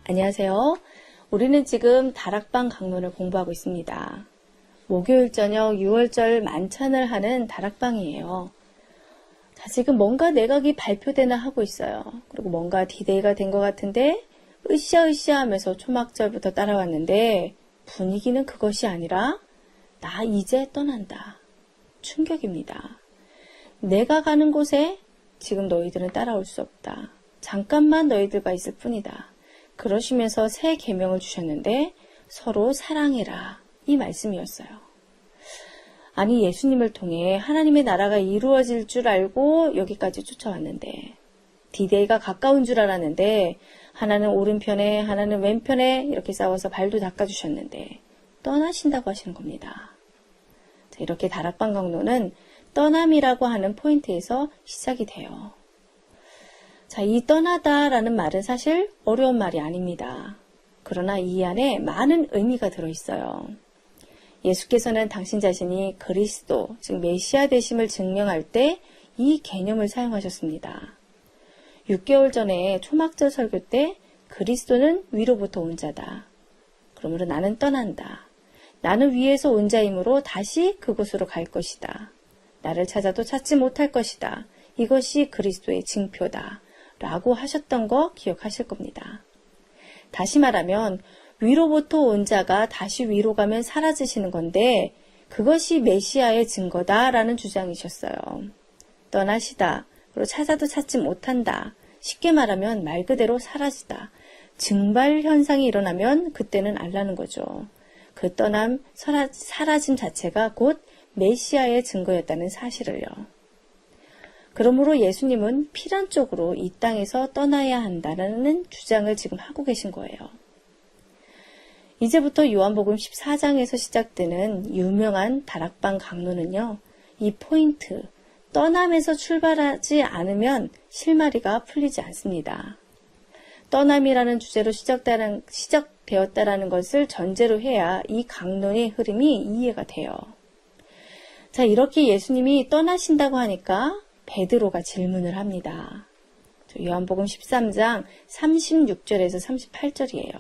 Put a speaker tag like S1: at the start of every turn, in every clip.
S1: 안녕하세요. 우리는 지금 다락방 강론을 공부하고 있습니다. 목요일 저녁 6월절 만찬을 하는 다락방이에요. 자, 지금 뭔가 내각이 발표되나 하고 있어요. 그리고 뭔가 디데이가 된 것 같은데 으쌰으쌰 하면서 초막절부터 따라왔는데 분위기는 그것이 아니라 나 이제 떠난다. 충격입니다. 내가 가는 곳에 지금 너희들은 따라올 수 없다. 잠깐만 너희들과 있을 뿐이다. 그러시면서 새 계명을 주셨는데 서로 사랑해라. 이 말씀이었어요. 아니 예수님을 통해 하나님의 나라가 이루어질 줄 알고 여기까지 쫓아왔는데 디데이가 가까운 줄 알았는데 하나는 오른편에 하나는 왼편에 이렇게 싸워서 발도 닦아주셨는데 떠나신다고 하시는 겁니다. 자, 이렇게 다락방 강론은 떠남이라고 하는 포인트에서 시작이 돼요. 자, 이 떠나다라는 말은 사실 어려운 말이 아닙니다. 그러나 이 안에 많은 의미가 들어있어요. 예수께서는 당신 자신이 그리스도, 즉 메시아 되심을 증명할 때 이 개념을 사용하셨습니다. 6개월 전에 초막절 설교 때 그리스도는 위로부터 온 자다. 그러므로 나는 떠난다. 나는 위에서 온 자이므로 다시 그곳으로 갈 것이다. 나를 찾아도 찾지 못할 것이다. 이것이 그리스도의 징표다. 라고 하셨던 거 기억하실 겁니다. 다시 말하면 위로부터 온 자가 다시 위로 가면 사라지시는 건데 그것이 메시아의 증거다라는 주장이셨어요. 떠나시다. 그리고 찾아도 찾지 못한다. 쉽게 말하면 말 그대로 사라지다. 증발 현상이 일어나면 그때는 알라는 거죠. 그 떠남, 사라짐 자체가 곧 메시아의 증거였다는 사실을요. 그러므로 예수님은 필연적으로 이 땅에서 떠나야 한다는 주장을 지금 하고 계신 거예요. 이제부터 요한복음 14장에서 시작되는 유명한 다락방 강론은요. 이 포인트, 떠남에서 출발하지 않으면 실마리가 풀리지 않습니다. 떠남이라는 주제로 시작되었다라는 것을 전제로 해야 이 강론의 흐름이 이해가 돼요. 자, 이렇게 예수님이 떠나신다고 하니까 베드로가 질문을 합니다. 요한복음 13장 36절에서 38절이에요.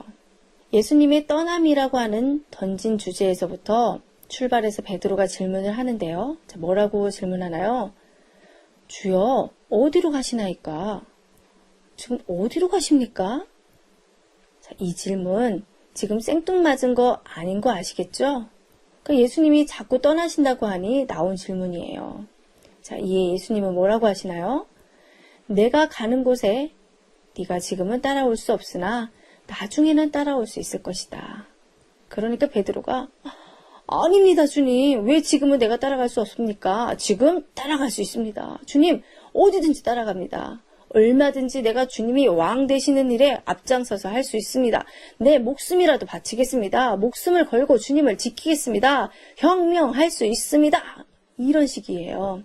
S1: 예수님의 떠남이라고 하는 던진 주제에서부터 출발해서 베드로가 질문을 하는데요. 자, 뭐라고 질문하나요? 주여, 어디로 가시나이까? 지금 어디로 가십니까? 자, 이 질문 지금 생뚱맞은 거 아닌 거 아시겠죠? 그러니까 예수님이 자꾸 떠나신다고 하니 나온 질문이에요. 자, 이에 예수님은 뭐라고 하시나요? 내가 가는 곳에 네가 지금은 따라올 수 없으나 나중에는 따라올 수 있을 것이다. 그러니까 베드로가 아닙니다, 주님. 왜 지금은 내가 따라갈 수 없습니까? 지금 따라갈 수 있습니다. 주님, 어디든지 따라갑니다. 얼마든지 내가 주님이 왕 되시는 일에 앞장서서 할 수 있습니다. 내 목숨이라도 바치겠습니다. 목숨을 걸고 주님을 지키겠습니다. 혁명할 수 있습니다. 이런 식이에요.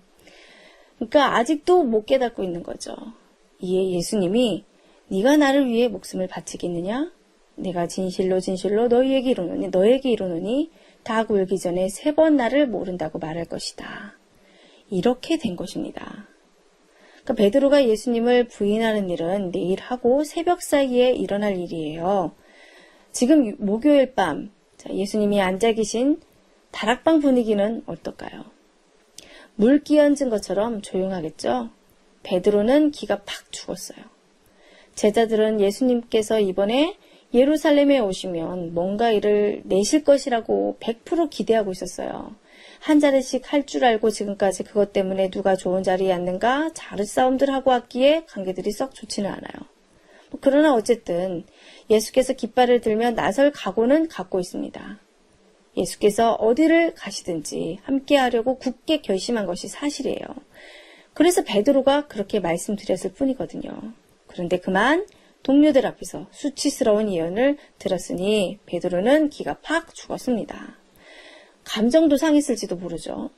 S1: 그러니까 아직도 못 깨닫고 있는 거죠. 이에 예수님이 네가 나를 위해 목숨을 바치겠느냐? 내가 진실로 진실로 너에게 이르노니 닭 울기 전에 3번 나를 모른다고 말할 것이다. 이렇게 된 것입니다. 그러니까 베드로가 예수님을 부인하는 일은 내일 하고 새벽 사이에 일어날 일이에요. 지금 목요일 밤 예수님이 앉아 계신 다락방 분위기는 어떨까요? 물 끼얹은 것처럼 조용하겠죠? 베드로는 기가 팍 죽었어요. 제자들은 예수님께서 이번에 예루살렘에 오시면 뭔가 일을 내실 것이라고 100% 기대하고 있었어요. 한 자리씩 할 줄 알고 지금까지 그것 때문에 누가 좋은 자리에 앉는가 자르싸움들 하고 왔기에 관계들이 썩 좋지는 않아요. 그러나 어쨌든 예수께서 깃발을 들며 나설 각오는 갖고 있습니다. 예수께서 어디를 가시든지 함께 하려고 굳게 결심한 것이 사실이에요. 그래서 베드로가 그렇게 말씀드렸을 뿐이거든요. 그런데 그만 동료들 앞에서 수치스러운 예언을 들었으니 베드로는 기가 팍 죽었습니다. 감정도 상했을지도 모르죠.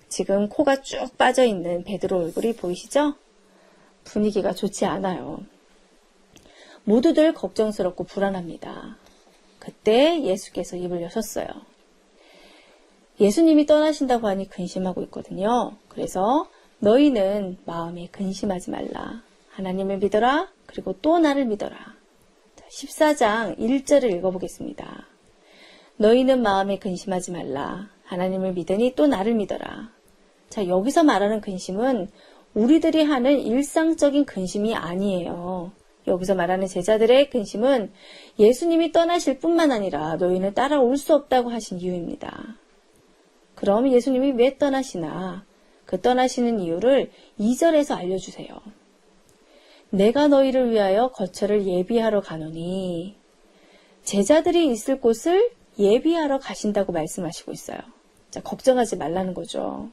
S1: 지금 코가 쭉 빠져있는 베드로 얼굴이 보이시죠? 분위기가 좋지 않아요. 모두들 걱정스럽고 불안합니다. 그때 예수께서 입을 여셨어요. 예수님이 떠나신다고 하니 근심하고 있거든요. 그래서 너희는 마음에 근심하지 말라. 하나님을 믿어라. 그리고 또 나를 믿어라. 14장 1절을 읽어보겠습니다. 너희는 마음에 근심하지 말라. 하나님을 믿으니 또 나를 믿어라. 자, 여기서 말하는 근심은 우리들이 하는 일상적인 근심이 아니에요. 여기서 말하는 제자들의 근심은 예수님이 떠나실 뿐만 아니라 너희는 따라올 수 없다고 하신 이유입니다. 그럼 예수님이 왜 떠나시나? 그 떠나시는 이유를 2절에서 알려주세요. 내가 너희를 위하여 거처를 예비하러 가노니. 제자들이 있을 곳을 예비하러 가신다고 말씀하시고 있어요. 자, 걱정하지 말라는 거죠.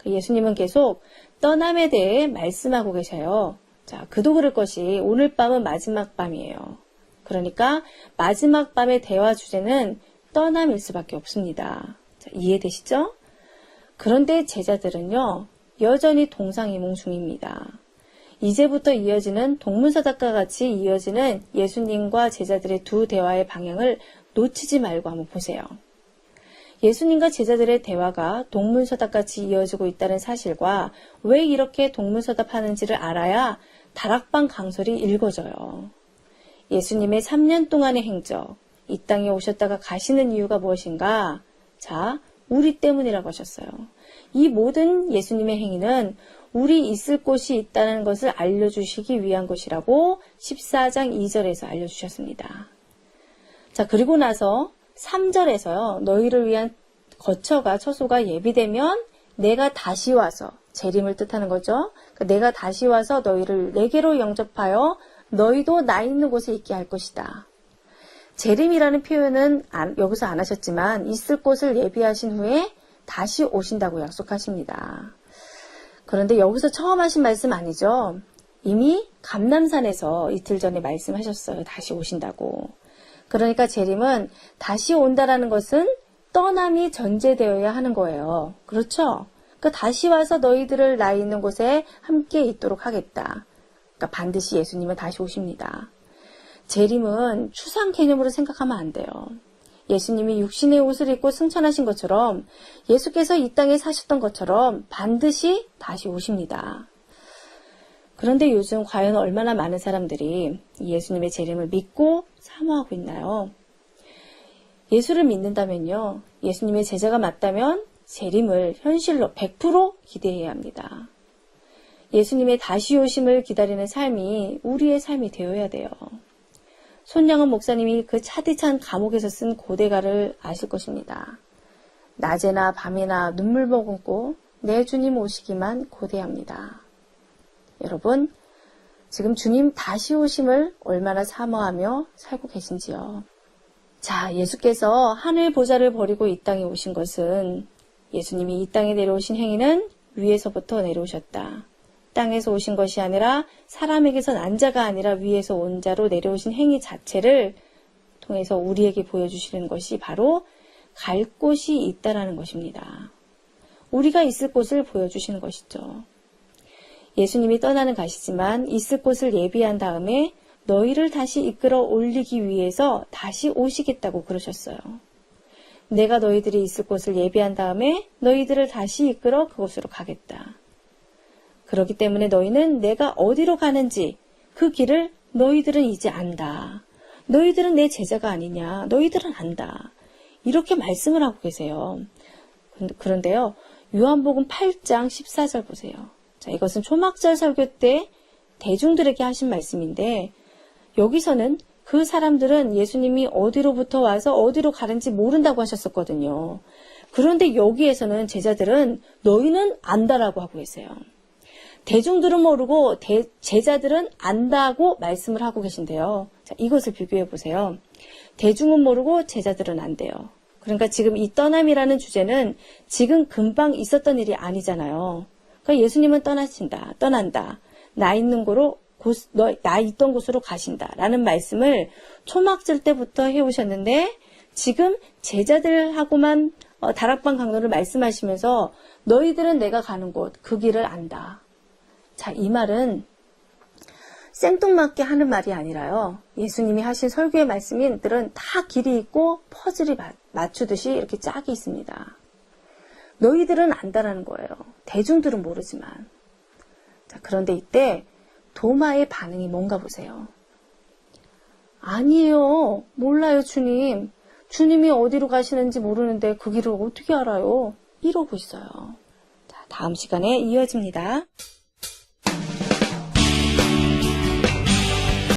S1: 예수님은 계속 떠남에 대해 말씀하고 계셔요. 자, 그도 그럴 것이 오늘 밤은 마지막 밤이에요. 그러니까 마지막 밤의 대화 주제는 떠남일 수밖에 없습니다. 자, 이해되시죠? 그런데 제자들은요, 여전히 동상이몽 중입니다. 이제부터 이어지는 동문서답과 같이 이어지는 예수님과 제자들의 두 대화의 방향을 놓치지 말고 한번 보세요. 예수님과 제자들의 대화가 동문서답같이 이어지고 있다는 사실과 왜 이렇게 동문서답하는지를 알아야 다락방 강설이 읽어져요. 예수님의 3년 동안의 행적, 이 땅에 오셨다가 가시는 이유가 무엇인가? 자, 우리 때문이라고 하셨어요. 이 모든 예수님의 행위는 우리 있을 곳이 있다는 것을 알려주시기 위한 것이라고 14장 2절에서 알려주셨습니다. 자, 그리고 나서 3절에서요. 너희를 위한 거처가 처소가 예비되면 내가 다시 와서 재림을 뜻하는 거죠. 그러니까 내가 다시 와서 너희를 내게로 영접하여 너희도 나 있는 곳에 있게 할 것이다. 재림이라는 표현은 여기서 안 하셨지만 있을 곳을 예비하신 후에 다시 오신다고 약속하십니다. 그런데 여기서 처음 하신 말씀 아니죠. 이미 감람산에서 이틀 전에 말씀하셨어요. 다시 오신다고. 그러니까 재림은 다시 온다라는 것은 떠남이 전제되어야 하는 거예요. 그렇죠? 그러니까 다시 와서 너희들을 나 있는 곳에 함께 있도록 하겠다. 그러니까 반드시 예수님은 다시 오십니다. 재림은 추상 개념으로 생각하면 안 돼요. 예수님이 육신의 옷을 입고 승천하신 것처럼 예수께서 이 땅에 사셨던 것처럼 반드시 다시 오십니다. 그런데 요즘 과연 얼마나 많은 사람들이 예수님의 재림을 믿고 사모하고 있나요? 예수를 믿는다면요. 예수님의 제자가 맞다면 재림을 현실로 100% 기대해야 합니다. 예수님의 다시 오심을 기다리는 삶이 우리의 삶이 되어야 돼요. 손양은 목사님이 그 차디찬 감옥에서 쓴 고대가를 아실 것입니다. 낮에나 밤에나 눈물 머금고 내 주님 오시기만 고대합니다. 여러분, 지금 주님 다시 오심을 얼마나 사모하며 살고 계신지요? 자, 예수께서 하늘 보좌를 버리고 이 땅에 오신 것은 예수님이 이 땅에 내려오신 행위는 위에서부터 내려오셨다. 땅에서 오신 것이 아니라 사람에게서 난 자가 아니라 위에서 온 자로 내려오신 행위 자체를 통해서 우리에게 보여주시는 것이 바로 갈 곳이 있다라는 것입니다. 우리가 있을 곳을 보여주시는 것이죠. 예수님이 떠나는 가시지만 있을 곳을 예비한 다음에 너희를 다시 이끌어 올리기 위해서 다시 오시겠다고 그러셨어요. 내가 너희들이 있을 곳을 예비한 다음에 너희들을 다시 이끌어 그곳으로 가겠다. 그렇기 때문에 너희는 내가 어디로 가는지 그 길을 너희들은 이제 안다. 너희들은 내 제자가 아니냐. 너희들은 안다. 이렇게 말씀을 하고 계세요. 그런데요. 요한복음 8장 14절 보세요. 자, 이것은 초막절 설교 때 대중들에게 하신 말씀인데 여기서는 그 사람들은 예수님이 어디로부터 와서 어디로 가는지 모른다고 하셨었거든요. 그런데 여기에서는 제자들은 너희는 안다라고 하고 계세요. 대중들은 모르고 제자들은 안다고 말씀을 하고 계신데요. 자, 이것을 비교해 보세요. 대중은 모르고 제자들은 안대요. 그러니까 지금 이 떠남이라는 주제는 지금 금방 있었던 일이 아니잖아요. 그러니까 예수님은 떠난다. 나 있는 곳으로 나 있던 곳으로 가신다. 라는 말씀을 초막절 때부터 해오셨는데 지금 제자들하고만 다락방 강론을 말씀하시면서 너희들은 내가 가는 곳, 그 길을 안다. 자, 이 말은 생뚱맞게 하는 말이 아니라요. 예수님이 하신 설교의 말씀들은 다 길이 있고 퍼즐이 맞추듯이 이렇게 짝이 있습니다. 너희들은 안다라는 거예요. 대중들은 모르지만. 자, 그런데 이때 도마의 반응이 뭔가 보세요. 아니에요. 몰라요, 주님. 주님이 어디로 가시는지 모르는데 그 길을 어떻게 알아요? 이러고 있어요. 자, 다음 시간에 이어집니다.